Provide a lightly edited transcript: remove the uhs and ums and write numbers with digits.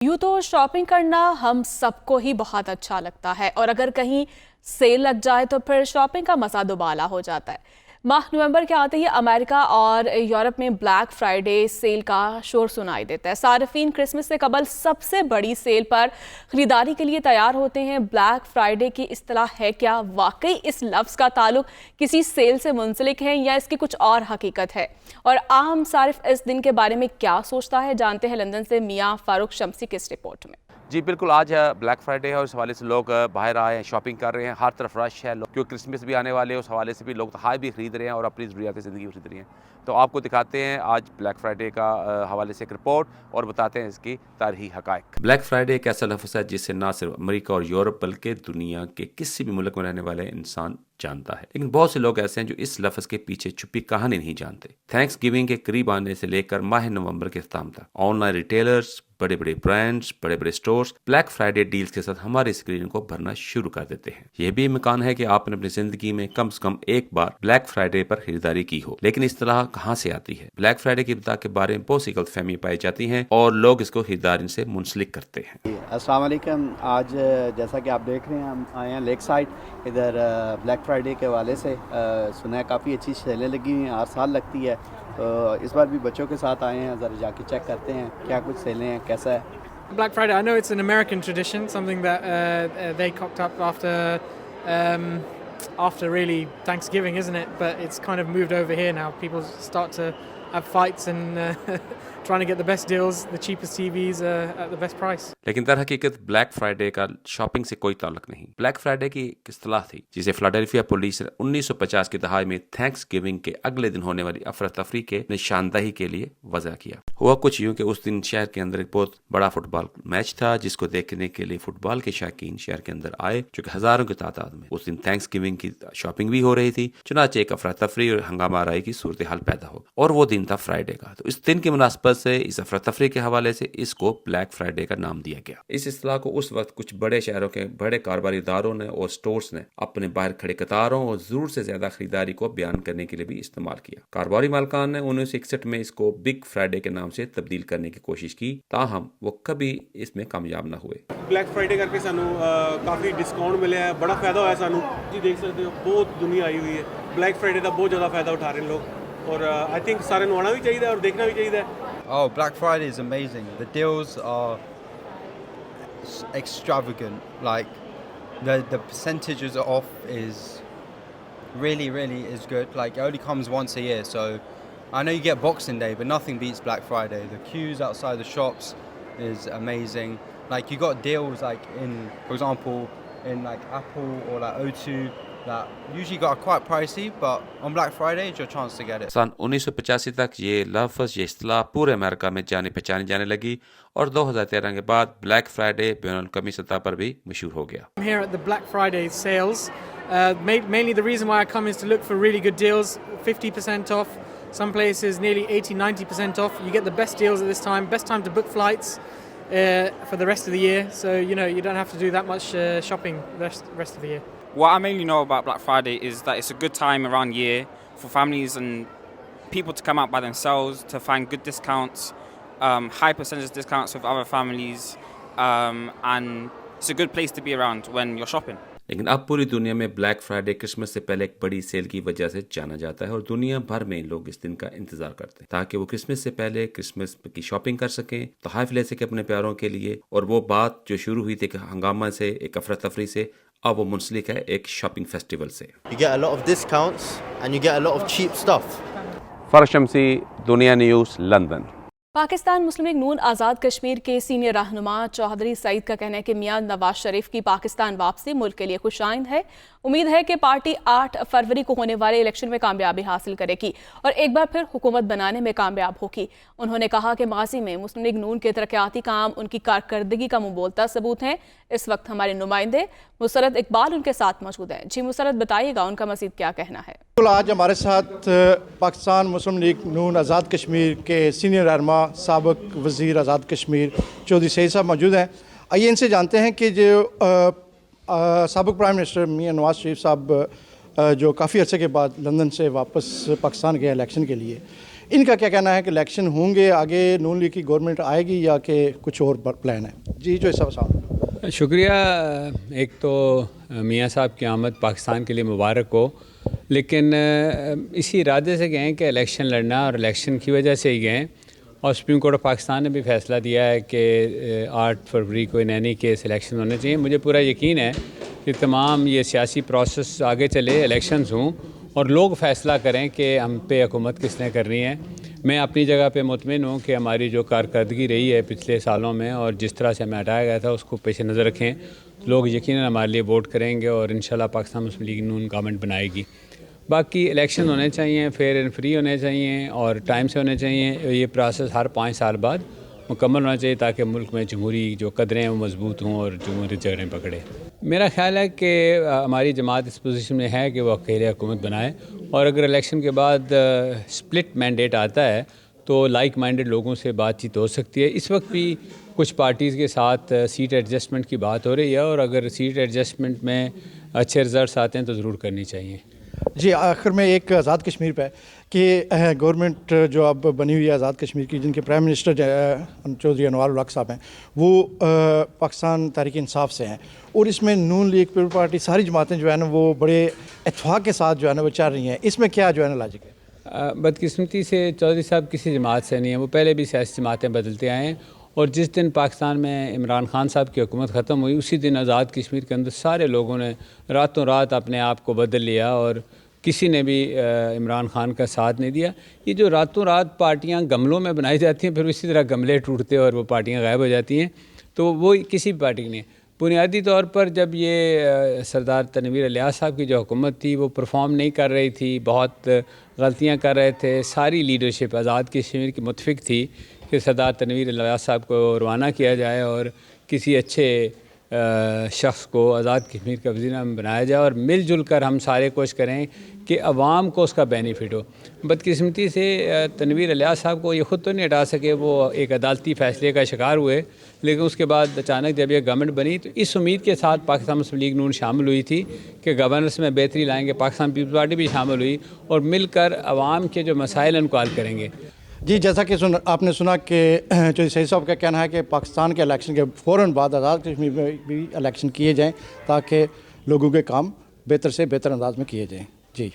यूँ तो शॉपिंग करना हम सबको ही बहुत अच्छा लगता है और अगर कहीं सेल लग जाए तो फिर शॉपिंग का मज़ा दुबाला हो जाता है। माह नवंबर के आते ही अमेरिका और यूरोप में ब्लैक फ्राइडे सेल का शोर सुनाई देता है। सार्फिन क्रिसमस से कबल सबसे बड़ी सेल पर ख़रीदारी के लिए तैयार होते हैं। ब्लैक फ्राइडे की इस्तिलाह है क्या? वाकई इस लफ्ज़ का ताल्लुक किसी सेल से मुंसलिक है या इसकी कुछ और हकीकत है? और आम सारिफ इस दिन के बारे में क्या सोचता है, जानते हैं लंदन से मियाँ फारूक शम्सी की इस रिपोर्ट में। जी बिल्कुल, आज ब्लैक फ्राइडे है और उस हवाले से लोग बाहर आए हैं, शॉपिंग कर रहे हैं, हर तरफ रश है। क्योंकि क्रिसमस भी आने वाले हैं, उस हवाले से भी लोग तोहफ़े भी ख़रीद रहे हैं और अपनी ज़रूरियात ज़िंदगी भी ख़रीद रहे हैं। तो आपको दिखाते हैं आज ब्लैक फ्राइडे का हवाले से एक रिपोर्ट और बताते हैं इसकी तारीख़ी हक़ाइक़। ब्लैक फ्राइडे एक ऐसा लफ्ज़ है जिसे ना सिर्फ अमेरिका और यूरोप बल्कि दुनिया के किसी भी मुल्क में रहने वाले इंसान जानता है, लेकिन बहुत से लोग ऐसे हैं जो इस लफ्ज़ के पीछे छुपी कहानी नहीं जानते। थैंक्स गिविंग के करीब आने से लेकर माह नवंबर के अख्ताम तक ऑनलाइन रिटेलर्स, बड़े बड़े ब्रांड्स, बड़े बड़े स्टोर्स ब्लैक फ्राइडे डील्स के साथ हमारी स्क्रीन को भरना शुरू कर देते हैं। यह भी इम्कान है कि आपने अपनी जिंदगी में कम से कम एक बार ब्लैक फ्राइडे पर खरीदारी की हो, लेकिन इस तरह कहाँ से आती है? ब्लैक फ्राइडे की इब्तिदा के बारे में बहुत सी गलतफहमी पाई जाती हैं और लोग इसको खरीदारी से मुंसलिक करते हैं। अस्सलाम वालेकुम। आज जैसा कि आप देख रहे हैं, हम आए हैं लेक साइड। इधर ब्लैक फ्राइडे के हवाले से सुना है काफ़ी अच्छी सेलें लगी हुई हैं, हर साल लगती है। तो इस बार भी बच्चों के साथ आए हैं, ज़रा जाके चेक करते हैं क्या कुछ सेलें हैं, कैसा है। Black Friday, I know it's an American tradition, something that they cocked up after really Thanksgiving, isn't it? But it's kind of moved over here now. People start to have fights and trying to get the best deals, the cheapest TVs at the best price. लेकिन दर हकीकत black Friday का shopping से कोई ताल्लुक नहीं। Black Friday की एक इस्तिलाह थी जिसे फिलाडेल्फिया पुलिस ने 1950 की दहाई में थैंक्स गिविंग के अगले दिन होने वाली अफरा तफरी के निशानदही के लिए वजह किया। हुआ कुछ यूं कि उस दिन शहर के अंदर एक बहुत बड़ा फुटबॉल मैच था जिसको देखने के लिए फुटबॉल के शौकीन शहर के अंदर आए, जो कि हजारों की तादाद में। उस दिन थैंक्स गिविंग की शॉपिंग भी हो रही थी, चुनाचे एक अफरा तफरी और हंगामा आराई की सूरत हाल पैदा हो, और वो दिन था फ्राइडे का। तो इस दिन की मुनासबत से, इस अफरा तफरी के हवाले से इसको ब्लैक फ्राइडे का नाम दिया गया। इस इस्तिलाह को उस वक्त कुछ बड़े शहरों के बड़े कारोबारी इदारों ने और स्टोर्स ने अपने बाहर खड़े कतारों और जरूर से ज्यादा खरीदारी को बयान करने के लिए भी इस्तेमाल किया। कारोबारी मालकान ने 1961 में इसको बिग फ्राइडे के नाम से तब्दील करने की कोशिश की, ताहम वो कभी इसमें कामयाब न हुए। ब्लैक फ्राइडे करके सानू काफ़ी डिस्काउंट मिले है, बड़ा फायदा होया सानू। जी देख सकते हो बहुत दुनिया आई हुई है, ब्लैक फ्राइडे का बहुत ज़्यादा फायदा उठा रहे हैं लोग, और आई थिंक सारे नू आना भी चाहिए और देखना भी चाहिए। Oh, Black Friday is amazing. The deals are extravagant. Like the percentages off is really is good. Like it only comes once a year, so I know you get Boxing Day, but nothing beats Black Friday. The queues outside the shops is amazing. Like you got deals like in, for example, in like Apple or like O2 that usually got quite pricey, but on Black Friday it's your chance to get it. सन 1985 तक ये लफ्ज़, ये इस्तिलाह पूरे America में जानी पहचानी जाने लगी और 2013 के बाद ब्लैक फ्राइडे बैनुल-अक़वामी सतह पर भी मशहूर हो गया। I'm here at the Black Friday sales. Mainly the reason why I come is to look for really good deals, 50% off. Some places nearly 80-90% off. You get the best deals at this time. Best time to book flights for the rest of the year. So you know you don't have to do that much shopping the rest of the year. What I mainly know about Black Friday is that it's a good time around year for families and people to come out by themselves to find good discounts, high percentage discounts with other families, and it's a good place to be around when you're shopping. लेकिन अब पूरी दुनिया में black Friday Christmas से पहले एक बड़ी cell की वजह से जाना जाता है और दुनिया भर में लोग इस दिन का इंतजार करते हैं ताकि वो क्रिसमस से पहले क्रिसमस की शॉपिंग कर सकें, तोहफे ले सकें अपने प्यारों के लिए। और वो बात जो शुरू हुई थी हंगामा से, एक अफरा तफरी से, अब वो मुंसलिक है एक शॉपिंग फेस्टिवल से। You get a lot of discounts and you get a lot of cheap stuff. Farooq Shamsi, दुनिया न्यूज़, लंदन। पाकिस्तान मुस्लिम लीग नून आज़ाद कश्मीर के सीनियर रहनुमा चौधरी सईद का कहना है कि मियां नवाज शरीफ की पाकिस्तान वापसी मुल्क के लिए खुशाइंद है। उम्मीद है कि पार्टी 8 फरवरी को होने वाले इलेक्शन में कामयाबी हासिल करेगी और एक बार फिर हुकूमत बनाने में कामयाब होगी। उन्होंने कहा कि माजी में मुस्लिम लीग नून के तरक्याती काम उनकी कारकर्दगी का मुबोलता सबूत हैं। इस वक्त हमारे नुमाइंदे मुसरत इकबाल उनके साथ मौजूद हैं। जी मुसरत, बताइएगा उनका मज़ीद क्या कहना है। आज हमारे साथ पाकिस्तान मुस्लिम लीग नून आज़ाद कश्मीर के सीनियर रहनुमा साबिक वज़ीर आज़ाद कश्मीर चौधरी सईद साहब मौजूद हैं। आइए इनसे जानते हैं कि जो साबिक प्राइम मिनिस्टर मियां नवाज शरीफ साहब जो काफ़ी अर्से के बाद लंदन से वापस पाकिस्तान गए इलेक्शन के लिए, ان کا کیا کہنا ہے کہ الیکشن ہوں گے, آگے نون لیگ کی گورنمنٹ آئے گی یا کہ کچھ اور پلان ہے؟ جی جو اس وقت شکریہ. ایک تو میاں صاحب کی آمد پاکستان کے لیے مبارک ہو, لیکن اسی ارادے سے گئے کہ الیکشن لڑنا, اور الیکشن کی وجہ سے ہی گئے. اور سپریم کورٹ آف پاکستان نے بھی فیصلہ دیا ہے کہ 8 فروری کو ان اینی کیس الیکشن ہونے چاہیے. مجھے پورا یقین ہے کہ تمام یہ سیاسی پروسیس آگے چلے, الیکشنز ہوں اور لوگ فیصلہ کریں کہ ہم پہ حکومت کس نے کرنی ہے. میں اپنی جگہ پہ مطمئن ہوں کہ ہماری جو کارکردگی رہی ہے پچھلے سالوں میں اور جس طرح سے ہمیں ہٹایا گیا تھا اس کو پیش نظر رکھیں, لوگ یقیناً ہمارے لیے ووٹ کریں گے اور انشاءاللہ پاکستان مسلم لیگ نون گورنمنٹ بنائے گی. باقی الیکشن ہونے چاہیے, فیئر اینڈ فری ہونے چاہیے اور ٹائم سے ہونے چاہیے. یہ پروسیس ہر 5 سال بعد مکمل ہونا چاہیے تاکہ ملک میں جمہوری جو قدریں ہیں وہ مضبوط ہوں اور جمہوری جگہیں پکڑے. میرا خیال ہے کہ ہماری جماعت اس پوزیشن میں ہے کہ وہ اکیلے حکومت بنائے, اور اگر الیکشن کے بعد سپلٹ مینڈیٹ آتا ہے تو لائک مائنڈڈ لوگوں سے بات چیت ہو سکتی ہے. اس وقت بھی کچھ پارٹیز کے ساتھ سیٹ ایڈجسٹمنٹ کی بات ہو رہی ہے, اور اگر سیٹ ایڈجسٹمنٹ میں اچھے رزلٹس آتے ہیں تو ضرور کرنی چاہیے. جی آخر میں ایک آزاد کشمیر پہ کہ گورنمنٹ جو اب بنی ہوئی ہے آزاد کشمیر کی, جن کے پرائم منسٹر چودھری انوار الحق صاحب ہیں, وہ پاکستان تحریک انصاف سے ہیں, اور اس میں نون لیگ پیپل پارٹی ساری جماعتیں جو ہیں نا وہ بڑے اتفاق کے ساتھ جو ہے نا وہ چل رہی ہیں. اس میں کیا جو ہے نا لاجک ہے؟ بدقسمتی سے چودھری صاحب کسی جماعت سے نہیں ہیں, وہ پہلے بھی سیاسی جماعتیں بدلتے آئے ہیں, اور جس دن پاکستان میں عمران خان صاحب کی حکومت ختم ہوئی اسی دن آزاد کشمیر کے اندر سارے لوگوں نے راتوں رات اپنے آپ کو بدل لیا, اور کسی نے بھی عمران خان کا ساتھ نہیں دیا. یہ جو راتوں رات پارٹیاں گملوں میں بنائی جاتی ہیں, پھر اسی طرح گملے ٹوٹتے اور وہ پارٹیاں غائب ہو جاتی ہیں, تو وہ کسی بھی پارٹی کی نہیں. بنیادی طور پر جب یہ سردار تنویر الیاس صاحب کی جو حکومت تھی وہ پرفارم نہیں کر رہی تھی, بہت غلطیاں کر رہے تھے, ساری لیڈرشپ آزاد کشمیر کی متفق تھی کہ سردار تنویر الیاس صاحب کو روانہ کیا جائے اور کسی اچھے شخص کو آزاد کشمیر کا وزیر اعظم بنایا جائے, اور مل جل کر ہم سارے کوشش کریں کہ عوام کو اس کا بینیفٹ ہو. بدقسمتی سے تنویر الیاس صاحب کو یہ خود تو نہیں ہٹا سکے, وہ ایک عدالتی فیصلے کا شکار ہوئے, لیکن اس کے بعد اچانک جب یہ گورنمنٹ بنی تو اس امید کے ساتھ پاکستان مسلم لیگ نون شامل ہوئی تھی کہ گورننس میں بہتری لائیں گے. پاکستان پیپلز پارٹی بھی شامل ہوئی اور مل کر عوام کے جو مسائل ان کو حل کریں گے. جی جیسا کہ آپ نے سنا کہ چودھری سعید صاحب کا کہنا ہے کہ پاکستان کے الیکشن کے فوراً بعد آزاد کشمیر میں بھی الیکشن کیے جائیں تاکہ لوگوں کے کام بہتر سے بہتر انداز میں کیے جائیں. جی